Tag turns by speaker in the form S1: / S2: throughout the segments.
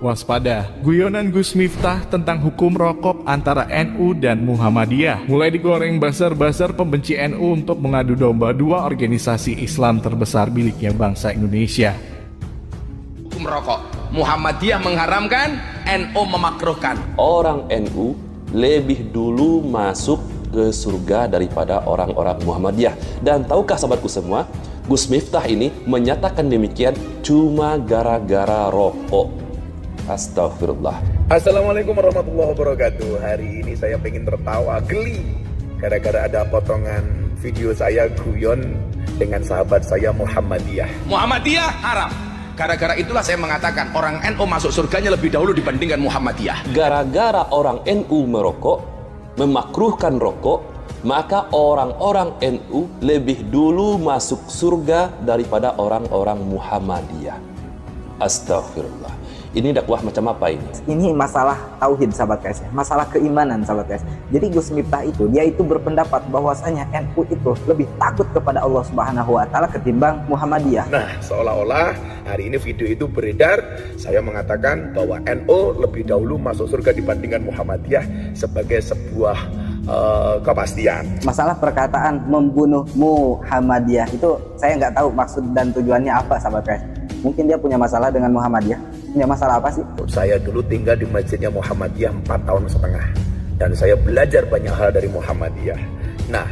S1: Waspada, guyonan Gus Miftah tentang hukum rokok antara NU dan Muhammadiyah mulai digoreng buzzer-buzzer pembenci NU untuk mengadu domba dua organisasi Islam terbesar miliknya bangsa Indonesia.
S2: Hukum rokok, Muhammadiyah mengharamkan, NU memakruhkan.
S3: Orang NU lebih dulu masuk ke surga daripada orang-orang Muhammadiyah. Dan tahukah sahabatku semua, Gus Miftah ini menyatakan demikian cuma gara-gara rokok. Astagfirullah.
S4: Assalamualaikum warahmatullahi wabarakatuh. Hari ini saya pengen tertawa geli gara-gara ada potongan video saya guyon dengan sahabat saya Muhammadiyah.
S2: Muhammadiyah haram. Gara-gara itulah saya mengatakan orang NU masuk surganya lebih dahulu dibandingkan Muhammadiyah.
S3: Gara-gara orang NU merokok, memakruhkan rokok, maka orang-orang NU lebih dulu masuk surga daripada orang-orang Muhammadiyah. Astagfirullah. Ini dakwah macam apa ini?
S5: Ini masalah tauhid sahabat KS, masalah keimanan sahabat KS. Jadi Gus Miftah dia itu berpendapat bahwasanya NU itu lebih takut kepada Allah Subhanahu wa taala ketimbang Muhammadiyah.
S4: Nah, seolah-olah hari ini video itu beredar, saya mengatakan bahwa NU lebih dahulu masuk surga dibandingkan Muhammadiyah sebagai sebuah kepastian.
S5: Masalah perkataan membunuh Muhammadiyah itu saya nggak tahu maksud dan tujuannya apa sahabat KS. Mungkin dia punya masalah dengan Muhammadiyah. Punya masalah apa sih?
S4: Saya dulu tinggal di masjidnya Muhammadiyah 4,5 tahun dan saya belajar banyak hal dari Muhammadiyah. Nah,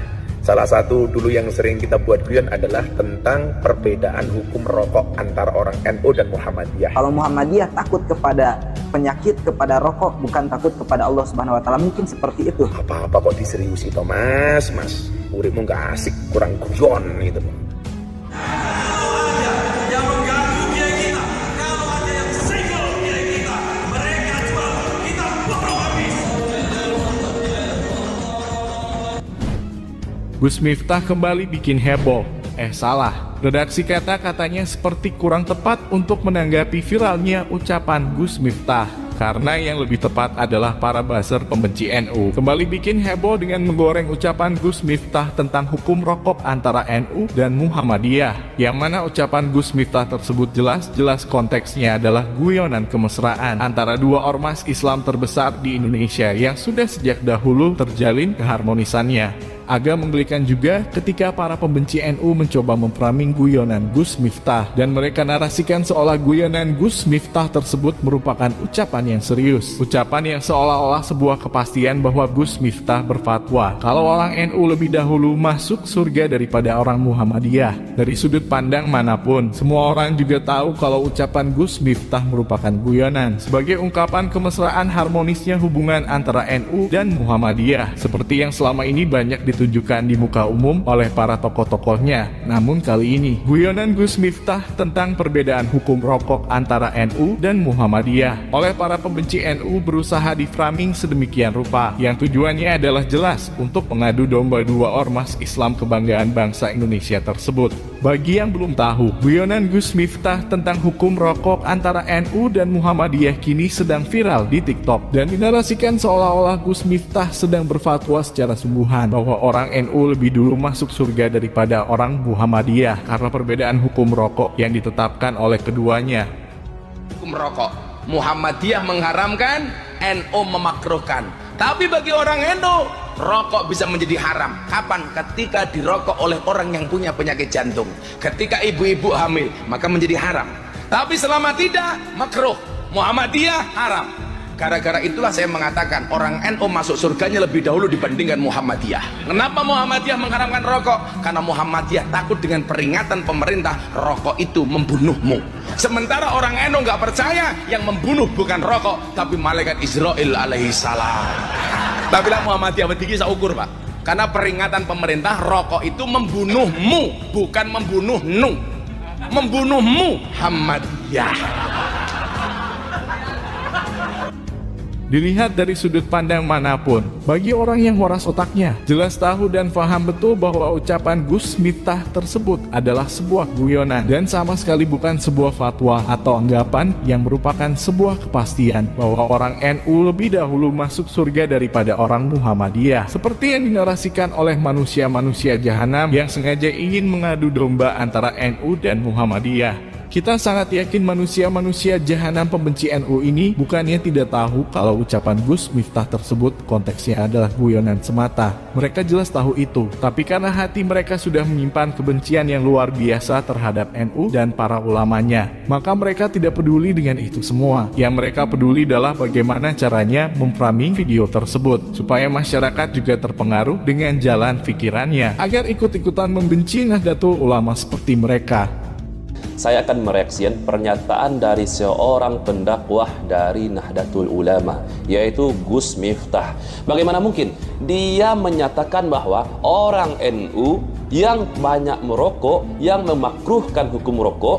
S4: salah satu dulu yang sering kita buat guyon adalah tentang perbedaan hukum rokok antara orang NU dan Muhammadiyah.
S5: Kalau Muhammadiyah takut kepada penyakit, kepada rokok, bukan takut kepada Allah Subhanahu wa taala, mungkin seperti itu.
S4: Apa-apa kok diseriusi toh, Mas. Uripmu gak asik, kurang guyon gitu.
S1: Gus Miftah kembali bikin heboh. Salah. Redaksi katanya seperti kurang tepat untuk menanggapi viralnya ucapan Gus Miftah. Karena yang lebih tepat adalah para buzzer pembenci NU kembali bikin heboh dengan menggoreng ucapan Gus Miftah tentang hukum rokok antara NU dan Muhammadiyah. Yang mana ucapan Gus Miftah tersebut jelas konteksnya adalah guyonan kemesraan antara dua ormas Islam terbesar di Indonesia yang sudah sejak dahulu terjalin keharmonisannya. Agak menggelikan juga ketika para pembenci NU mencoba memframing guyonan Gus Miftah dan mereka narasikan seolah guyonan Gus Miftah tersebut merupakan ucapan yang serius. Ucapan yang seolah-olah sebuah kepastian bahwa Gus Miftah berfatwa kalau orang NU lebih dahulu masuk surga daripada orang Muhammadiyah. Dari sudut pandang manapun, semua orang juga tahu kalau ucapan Gus Miftah merupakan guyonan sebagai ungkapan kemesraan harmonisnya hubungan antara NU dan Muhammadiyah seperti yang selama ini banyak ditunjukkan di muka umum oleh para tokoh-tokohnya. Namun kali ini, guyonan Gus Miftah tentang perbedaan hukum rokok antara NU dan Muhammadiyah oleh para pembenci NU berusaha diframing sedemikian rupa yang tujuannya adalah jelas untuk mengadu domba dua ormas Islam kebanggaan bangsa Indonesia tersebut. Bagi yang belum tahu, guyonan Gus Miftah tentang hukum rokok antara NU dan Muhammadiyah kini sedang viral di TikTok dan dinarasikan seolah-olah Gus Miftah sedang berfatwa secara sungguhan bahwa orang NU lebih dulu masuk surga daripada orang Muhammadiyah karena perbedaan hukum rokok yang ditetapkan oleh keduanya.
S2: Hukum rokok, Muhammadiyah mengharamkan, NU memakruhkan. Tapi bagi orang NU, rokok bisa menjadi haram. Kapan? Ketika dirokok oleh orang yang punya penyakit jantung. Ketika ibu-ibu hamil, maka menjadi haram. Tapi selama tidak, makruh. Muhammadiyah haram. Gara-gara itulah saya mengatakan orang NU masuk surganya lebih dahulu dibandingkan Muhammadiyah. Kenapa Muhammadiyah mengharamkan rokok? Karena Muhammadiyah takut dengan peringatan pemerintah rokok itu membunuhmu. Sementara orang NU nggak percaya yang membunuh bukan rokok tapi malaikat Israel alaihissalam. Tapi lah Muhammadiyah begini saya ukur pak. Karena peringatan pemerintah rokok itu membunuhmu bukan membunuhnu. Membunuhmu Muhammadiyah.
S1: Dilihat dari sudut pandang manapun, bagi orang yang waras otaknya, jelas tahu dan paham betul bahwa ucapan Gus Miftah tersebut adalah sebuah guyonan dan sama sekali bukan sebuah fatwa atau anggapan yang merupakan sebuah kepastian bahwa orang NU lebih dahulu masuk surga daripada orang Muhammadiyah. Seperti yang dinarasikan oleh manusia-manusia jahanam yang sengaja ingin mengadu domba antara NU dan Muhammadiyah. Kita sangat yakin manusia-manusia jahanam pembenci NU ini bukannya tidak tahu kalau ucapan Gus Miftah tersebut konteksnya adalah guyonan semata. Mereka jelas tahu itu, tapi karena hati mereka sudah menyimpan kebencian yang luar biasa terhadap NU dan para ulamanya, maka mereka tidak peduli dengan itu semua. Yang mereka peduli adalah bagaimana caranya memframing video tersebut, supaya masyarakat juga terpengaruh dengan jalan pikirannya, agar ikut-ikutan membenci Nahdlatul Ulama seperti mereka.
S3: Saya akan mereaksikan pernyataan dari seorang pendakwah dari Nahdlatul Ulama, yaitu Gus Miftah. Bagaimana mungkin dia menyatakan bahwa orang NU yang banyak merokok, yang memakruhkan hukum rokok,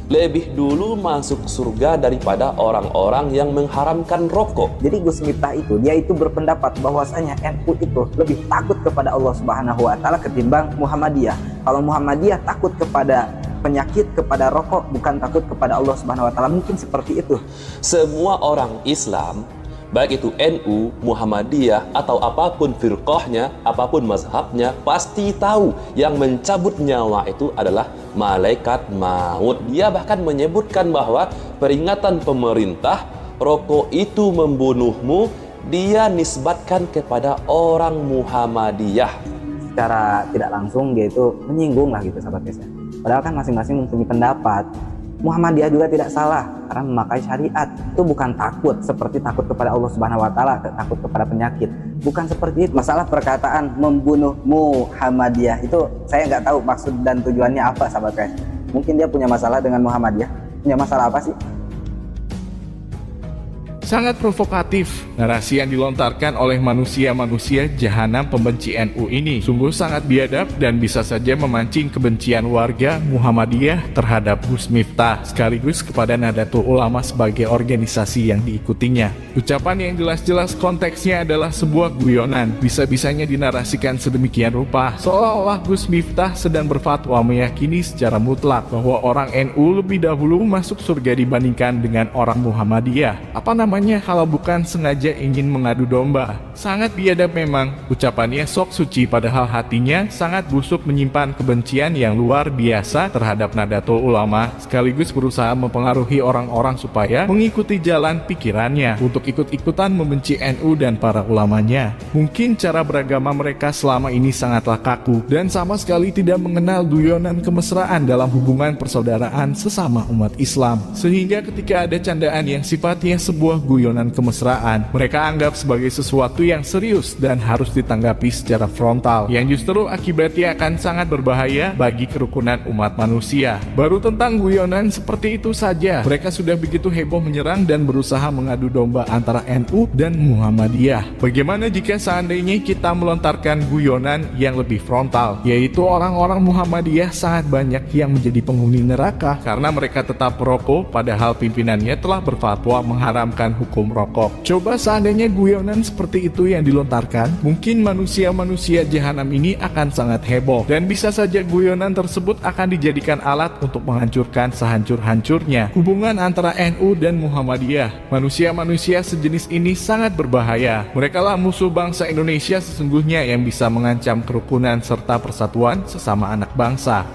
S3: lebih dulu masuk surga daripada orang-orang yang mengharamkan rokok.
S5: Jadi Gus Miftah itu, dia itu berpendapat bahwasanya NU itu lebih takut kepada Allah Subhanahu wa taala ketimbang Muhammadiyah. Kalau Muhammadiyah takut kepada penyakit, kepada rokok, bukan takut kepada Allah Subhanahu wa taala. Mungkin seperti itu.
S3: Semua orang Islam, baik itu NU, Muhammadiyah, atau apapun firqahnya, apapun mazhabnya, pasti tahu yang mencabut nyawa itu adalah malaikat maut. Dia bahkan menyebutkan bahwa peringatan pemerintah, rokok itu membunuhmu, dia nisbatkan kepada orang Muhammadiyah.
S5: Secara tidak langsung dia itu menyinggung lah gitu sahabat guys ya. Padahal kan masing-masing mempunyai pendapat. Muhammadiyah juga tidak salah karena memakai syariat. Itu bukan takut seperti takut kepada Allah Subhanahu wa taala, takut kepada penyakit. Bukan seperti itu. Masalah perkataan membunuh Muhammadiyah itu saya nggak tahu maksud dan tujuannya apa sahabat guys. Mungkin dia punya masalah dengan Muhammadiyah. Punya masalah apa sih?
S1: Sangat provokatif narasi yang dilontarkan oleh manusia-manusia jahanam pembenci NU ini. Sungguh sangat biadab dan bisa saja memancing kebencian warga Muhammadiyah terhadap Gus Miftah, sekaligus kepada Nahdlatul Ulama sebagai organisasi yang diikutinya. Ucapan yang jelas-jelas konteksnya adalah sebuah guyonan, bisa-bisanya dinarasikan sedemikian rupa, seolah-olah Gus Miftah sedang berfatwa meyakini secara mutlak bahwa orang NU lebih dahulu masuk surga dibandingkan dengan orang Muhammadiyah. Apa namanya kalau bukan sengaja ingin mengadu domba? Sangat biadab memang. Ucapannya sok suci padahal hatinya sangat busuk menyimpan kebencian yang luar biasa terhadap Nahdlatul Ulama, sekaligus berusaha mempengaruhi orang-orang supaya mengikuti jalan pikirannya untuk ikut-ikutan membenci NU dan para ulamanya. Mungkin cara beragama mereka selama ini sangatlah kaku dan sama sekali tidak mengenal guyonan kemesraan dalam hubungan persaudaraan sesama umat Islam, sehingga ketika ada candaan yang sifatnya sebuah guyonan kemesraan, mereka anggap sebagai sesuatu yang serius dan harus ditanggapi secara frontal, yang justru akibatnya akan sangat berbahaya bagi kerukunan umat manusia. Baru tentang guyonan seperti itu saja, mereka sudah begitu heboh menyerang dan berusaha mengadu domba antara NU dan Muhammadiyah. Bagaimana jika seandainya kita melontarkan guyonan yang lebih frontal, yaitu orang-orang Muhammadiyah sangat banyak yang menjadi penghuni neraka karena mereka tetap merokok padahal pimpinannya telah berfatwa mengharamkan hukum rokok. Coba seandainya guyonan seperti itu yang dilontarkan, mungkin manusia-manusia jahanam ini akan sangat heboh dan bisa saja guyonan tersebut akan dijadikan alat untuk menghancurkan sehancur-hancurnya hubungan antara NU dan Muhammadiyah. Manusia-manusia sejenis ini sangat berbahaya. Merekalah musuh bangsa Indonesia sesungguhnya yang bisa mengancam kerukunan serta persatuan sesama anak bangsa.